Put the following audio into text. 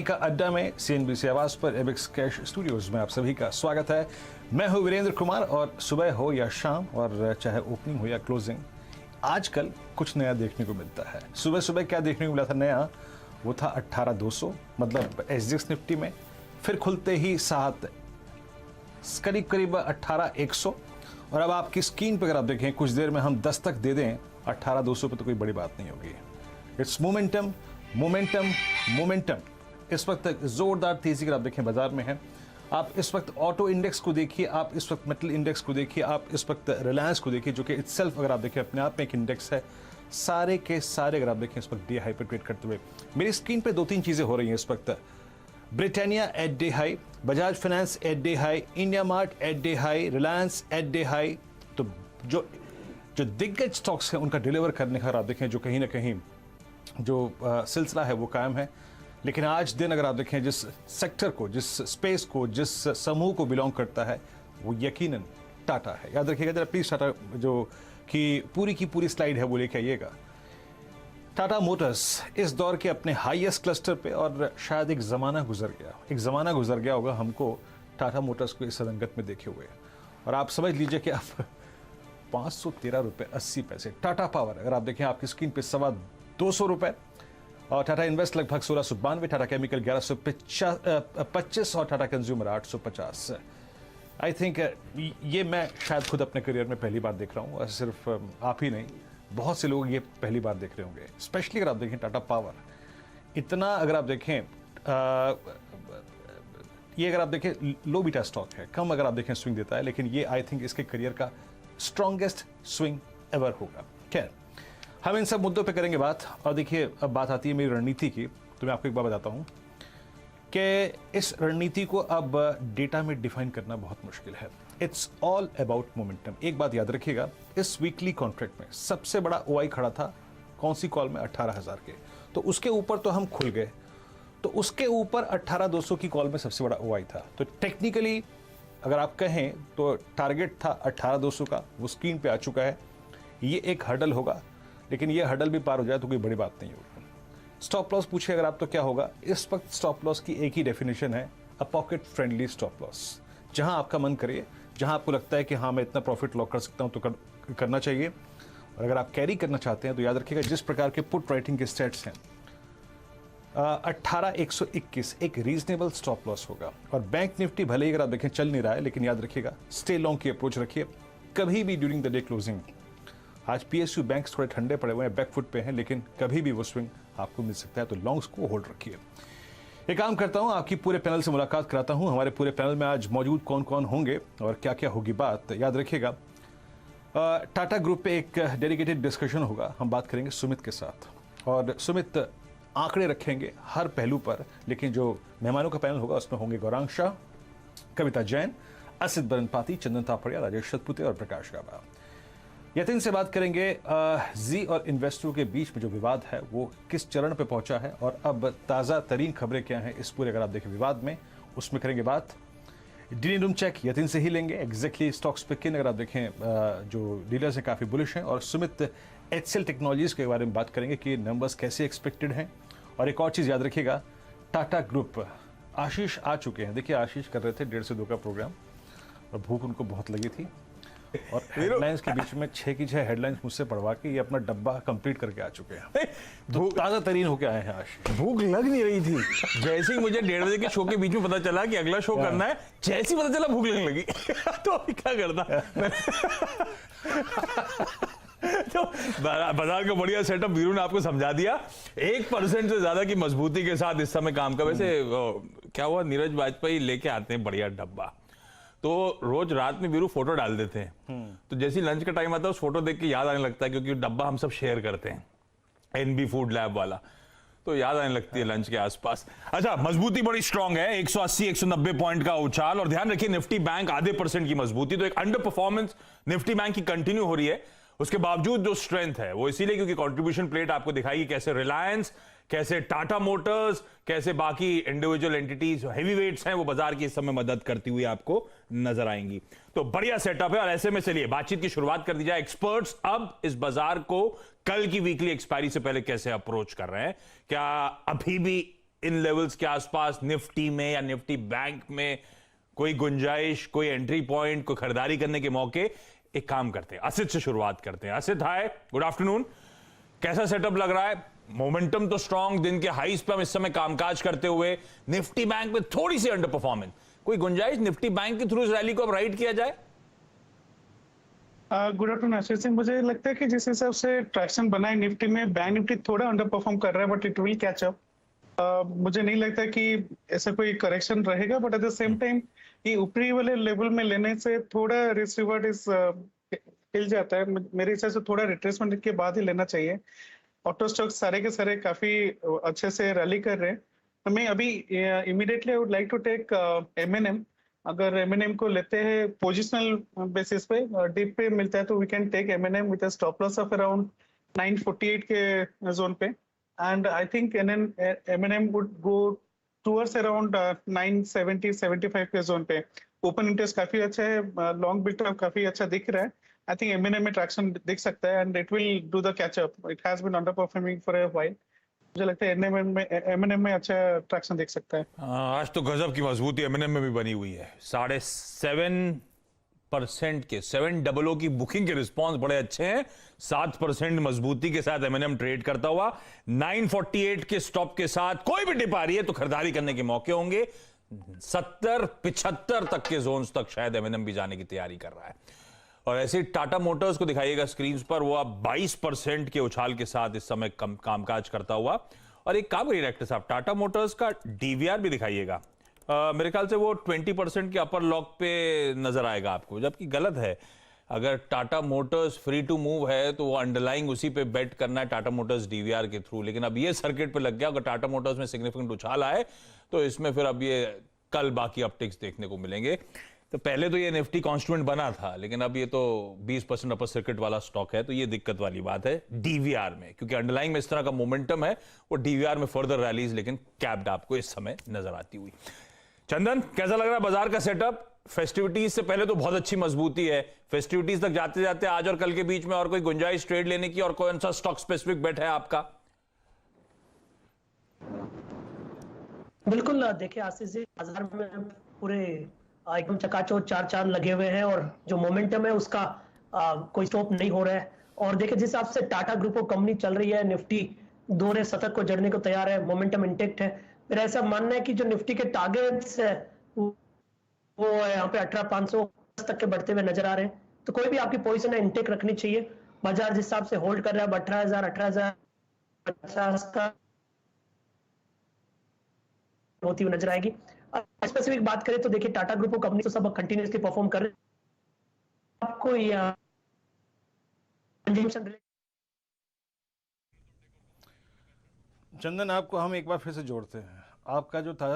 का अड्डा में सीएनबीसी आवाज पर एबिक्स कैश स्टूडियोज में आप सभी का स्वागत है। मैं हूं वीरेंद्र कुमार और सुबह हो या शाम और चाहे ओपनिंग हो या क्लोजिंग, आजकल कुछ नया देखने को मिलता है। सुबह सुबह क्या देखने को मिला था नया, वो था 18,200 मतलब एसजीएक्स निफ्टी में। फिर खुलते ही साथ करीब करीब 18,100 और अब आपकी स्क्रीन पर अगर आप देखें कुछ देर में हम दस्तक दे दें 18,200 पर तो कोई बड़ी बात नहीं होगी। It's momentum momentum momentum. इस वक्त जोरदार तेजी अगर आप देखें बाजार में है। आप इस वक्त ऑटो इंडेक्स को देखिए, आप इस वक्त मेटल इंडेक्स को देखिए, आप इस वक्त रिलायंस को देखिए जो कि इटसेल्फ अगर आप देखें अपने आप में एक इंडेक्स है। सारे के सारे अगर आप देखें इस वक्त डे हाई पर ट्रेड करते हुए। मेरी स्क्रीन पे दो तीन चीजें हो रही हैं इस वक्त। Britannia at day high, Bajaj finance at day high, India Mart at day high, Reliance at day high. तो जो दिग्गज स्टॉक्स हैं उनका डिलीवर करने का आप देखें जो कहीं ना कहीं जो सिलसिला है वो कायम है। लेकिन आज दिन अगर आप देखें जिस सेक्टर को, जिस स्पेस को, जिस समूह को बिलोंग करता है वो यकीनन टाटा है। याद रखिएगा जरा प्लीज, टाटा जो कि पूरी की पूरी स्लाइड है वो लेके आइएगा। टाटा मोटर्स इस दौर के अपने हाईएस्ट क्लस्टर पे और शायद एक ज़माना गुजर गया होगा हमको टाटा मोटर्स को इस रंगत में देखे हुए। और आप समझ लीजिए कि आप 513 रुपये 80 पैसे। टाटा पावर अगर आप देखें आपकी स्क्रीन पे 225 रुपये और टाटा इन्वेस्ट लगभग 1692, टाटा केमिकल 1125 और टाटा कंज्यूमर 850। आई थिंक ये मैं शायद खुद अपने करियर में पहली बार देख रहा हूँ और सिर्फ आप ही नहीं, बहुत से लोग ये पहली बार देख रहे होंगे। स्पेशली अगर आप देखें टाटा पावर इतना अगर आप देखें ये अगर आप देखें लो बीटा स्टॉक है, कम अगर आप देखें स्विंग देता है, लेकिन ये आई थिंक इसके करियर का स्ट्रॉन्गेस्ट स्विंग एवर होगा। खैर हम इन सब मुद्दों पे करेंगे बात। और देखिए अब बात आती है मेरी रणनीति की, तो मैं आपको एक बात बताता हूँ कि इस रणनीति को अब डेटा में डिफाइन करना बहुत मुश्किल है। It's all about momentum. एक बात याद रखिएगा, इस वीकली कॉन्ट्रैक्ट में सबसे बड़ा ओआई खड़ा था कौन सी कॉल में, 18,000 के। तो उसके ऊपर तो हम खुल गए, तो उसके ऊपर 18,200 की कॉल में सबसे बड़ा ओआई था। तो टेक्निकली अगर आप कहें तो टारगेट था 18,200 का, वो स्क्रीन पे आ चुका है। ये एक हर्डल होगा, लेकिन ये हर्डल भी पार हो जाए तो कोई बड़ी बात नहीं होगी। स्टॉप लॉस पूछे अगर आप तो क्या होगा, इस वक्त स्टॉप लॉस की एक ही डेफिनेशन है, a pocket friendly stop loss. जहां आपका मन करे, जहां आपको लगता है कि हाँ मैं इतना प्रॉफिट लॉक कर सकता हूं तो करना चाहिए। और अगर आप कैरी करना चाहते हैं तो याद रखिएगा जिस प्रकार के पुट राइटिंग के स्टेट्स हैं 18,121 एक रीजनेबल स्टॉप लॉस होगा। और बैंक निफ्टी भले ही अगर आप देखें चल नहीं रहा है, लेकिन याद रखिएगा स्टे लॉन्ग की अप्रोच रखिए। कभी भी ड्यूरिंग द डे क्लोजिंग, आज पीएसयू बैंक्स थोड़े ठंडे पड़े हुए हैं, बैकफुट पे हैं, लेकिन कभी भी वो स्विंग आपको मिल सकता है, तो लॉन्ग्स को होल्ड रखिए। एक काम करता हूं, आपकी पूरे पैनल से मुलाकात कराता हूं। हमारे पूरे पैनल में आज मौजूद कौन कौन होंगे और क्या क्या होगी बात, याद रखिएगा। टाटा ग्रुप पे एक डेडिकेटेड डिस्कशन होगा, हम बात करेंगे सुमित के साथ और सुमित आंकड़े रखेंगे हर पहलू पर। लेकिन जो मेहमानों का पैनल होगा उसमें होंगे गौरांग शाह, कविता जैन, असित बरनपाती, चंदन तापड़िया, राजेश सतपुते और प्रकाश गाबा। यतिन से बात करेंगे जी और इन्वेस्टरों के बीच में जो विवाद है वो किस चरण पे पहुंचा है और अब ताज़ा तरीन खबरें क्या हैं इस पूरे अगर आप देखें विवाद में, उसमें करेंगे बात। डीनी रूम चेक यतिन से ही लेंगे। एग्जैक्टली स्टॉक्स पे किन अगर आप देखें जो डीलर्स हैं काफ़ी बुलिश हैं। और सुमित एचसीएल टेक्नोलॉजीज के बारे में बात करेंगे कि नंबर्स कैसे एक्सपेक्टेड हैं। और एक और चीज़ याद रखिएगा, टाटा ग्रुप आशीष आ चुके हैं। देखिए आशीष कर रहे थे 1:30 से 2 का प्रोग्राम और भूख उनको बहुत लगी थी और हेडलाइंस के बीच में 6 की 6 हेडलाइंस मुझसे पढ़वा के ये अपना डब्बा कंप्लीट करके आ चुके हैं। तो ताज़ा तरीन होके आए हैं आज। भूख लग नहीं रही थी, जैसे ही मुझे 1:30 बजे के शो के बीच में पता चला कि अगला शो करना है, जैसे ही पता चला भूख लगने लगी। तो अभी क्या करना। तो बाजार का बढ़िया सेटअप वीरू ने आपको समझा दिया। 1% से ज्यादा की मजबूती के साथ इस समय काम का। वैसे क्या हुआ, नीरज वाजपेयी लेके आते हैं बढ़िया डब्बा, तो रोज रात में वीरू फोटो डाल देते हैं। तो जैसे लंच का टाइम आता है उस फोटो देख के याद आने लगता है, क्योंकि डब्बा हम सब शेयर करते हैं, एनबी फूड लैब वाला, तो याद आने लगती है लंच के आसपास। अच्छा, मजबूती बड़ी स्ट्रांग है, 180-190 पॉइंट का उछाल। और ध्यान रखिए निफ्टी बैंक आधे % की मजबूती, तो एक अंडर परफॉर्मेंस निफ्टी बैंक की कंटिन्यू हो रही है। उसके बावजूद जो स्ट्रेंथ है वो इसीलिए क्योंकि कंट्रीब्यूशन प्लेट आपको दिखाएगी कैसे रिलायंस, कैसे टाटा मोटर्स, कैसे बाकी इंडिविजुअल एंटिटीज हेवी वेट्स हैं वो बाजार की इस समय मदद करती हुई आपको नजर आएंगी। तो बढ़िया सेटअप है और ऐसे में चलिए बातचीत की शुरुआत कर दी जाए। एक्सपर्ट्स अब इस बाजार को कल की वीकली एक्सपायरी से पहले कैसे अप्रोच कर रहे हैं, क्या अभी भी इन लेवल्स के आसपास निफ्टी में या निफ्टी बैंक में कोई गुंजाइश, कोई एंट्री पॉइंट, कोई खरीदारी करने के मौके? एक काम करते हैं, असित से शुरुआत करते हैं। असित, हाय, गुड आफ्टरनून। कैसा सेटअप लग रहा है? मोमेंटम तो स्ट्रांग, दिन के हाईस पे हम इस समय कामकाज करते हुए, निफ्टी बैंक में थोड़ी सी अंडर परफॉर्मेंस, कोई गुंजाइश निफ्टी बैंक के थ्रू इस रैली को अब राइड किया जाए? Good afternoon Ashish Singh. मुझे लगता है कि जिस हिसाब से ट्रैक्शन बना है निफ्टी में, बैंक निफ्टी थोड़ा अंडर परफॉर्म कर रहा है, but it will catch up. मुझे नहीं लगता कि ऐसा कोई करेक्शन रहेगा, but at the same time ये ऊपरी वाले लेवल में लेने से थोड़ा रिस्क रिवॉर्ड इस हिल जाता है। मेरे हिसाब से थोड़ा रिट्रेसमेंट के बाद ही लेना चाहिए। ऑटो स्टॉक्स सारे के सारे काफी अच्छे से रैली कर रहे हैं। हमें अभी immediately I would like to take MNM. अगर एमएनएम को लेते हैं पोजिशनल बेसिस पे, डिप पे मिलता है, तो we can take MNM with a stop loss of around 948 के जोन पे, and I think MNM would go towards around 970-75 के जोन पे। ओपन इंटरेस्ट काफी अच्छा है, लॉन्ग बिल्टअप काफी अच्छा दिख रहा है। आई थिंक एमएनएम में ट्रैक्शन दिख सकता है and it will do the catch up. It has been underperforming for a while. मुझे लगता है एमएनएम में अच्छा ट्रैक्शन देख सकता है। आज तो गजब की मजबूती एमएनएम में भी बनी हुई है। 7.5% के 700 की बुकिंग के रिस्पांस बड़े अच्छे हैं। 7% मजबूती के साथ एमएनएम ट्रेड करता हुआ 948 के स्टॉप के साथ कोई भी डिप आ रही है तो खरीदारी करने के मौके होंगे। 70-75 तक के जोन्स तक शायद एमएनएम भी जाने की तैयारी कर रहा है। और ऐसे ही टाटा मोटर्स को दिखाइएगा स्क्रीन पर, वो अब 22% के उछाल के साथ इस समय कामकाज करता हुआ। और एक काम करिए डायरेक्टर साहब, टाटा मोटर्स का डीवीआर भी दिखाइएगा। मेरे ख्याल से वो 20% के अपर लॉक पे नजर आएगा आपको, जबकि गलत है। अगर Tata motors free to move है तो वो अंडरलाइंग उसी पे बेट करना है टाटा मोटर्स डीवीआर के थ्रू। लेकिन अब ये सर्किट पे लग गया, अगर टाटा मोटर्स में सिग्निफिकेंट उछाल आए तो इसमें फिर अब ये कल बाकी अपटिक्स देखने को मिलेंगे। तो पहले तो ये निफ्टी कॉन्स्टिट्यूएंट बना था, लेकिन अब ये तो 20% अपर सर्किट वाला स्टॉक है, तो ये दिक्कत वाली बात है डीवीआर में, क्योंकि अंडरलाइंग में इस तरह का मोमेंटम है। वो डीवीआर में फर्दर रैलीज लेकिन कैप्ड आपको इस समय नजर आती हुई। चंदन, कैसा लग रहा है बाजार का सेटअप? फेस्टिविटीज से पहले तो बहुत अच्छी मजबूती है, फेस्टिविटीज तक जाते जाते आज और कल के बीच में और कोई गुंजाइश ट्रेड लेने की, और कौन सा स्टॉक स्पेसिफिक बेट है आपका? बिल्कुल, देखिए आशीष जी, बाजार में पूरे एकदम चकाचौंध चार चांद लगे हुए हैं और जो मोमेंटम है उसका कोई स्टॉप नहीं हो रहा है। और देखिए जिस हिसाब से टाटा ग्रुप ऑफ कंपनी चल रही है, निफ्टी दोहरे शतक को जड़ने को तैयार है, मोमेंटम इंटेक्ट है। मेरा ऐसा मानना है कि जो निफ्टी के टारगेट्स है वो यहाँ पे 18,500 तक के बढ़ते हुए नजर आ रहे हैं। तो कोई भी आपकी पोजीशन है इंटेक रखनी चाहिए। बाजार जिस हिसाब से होल्ड कर रहा है 18,000 का होती हुई नजर आएगी। स्पेसिफिक बात करें तो देखिए टाटा ग्रुप ऑफ कंपनी तो सब कंटिन्यूसली परफॉर्म कर रहे हैं। आपको चंदन, आपको हम एक बार फिर से जोड़ते हैं। आपका जो ताजा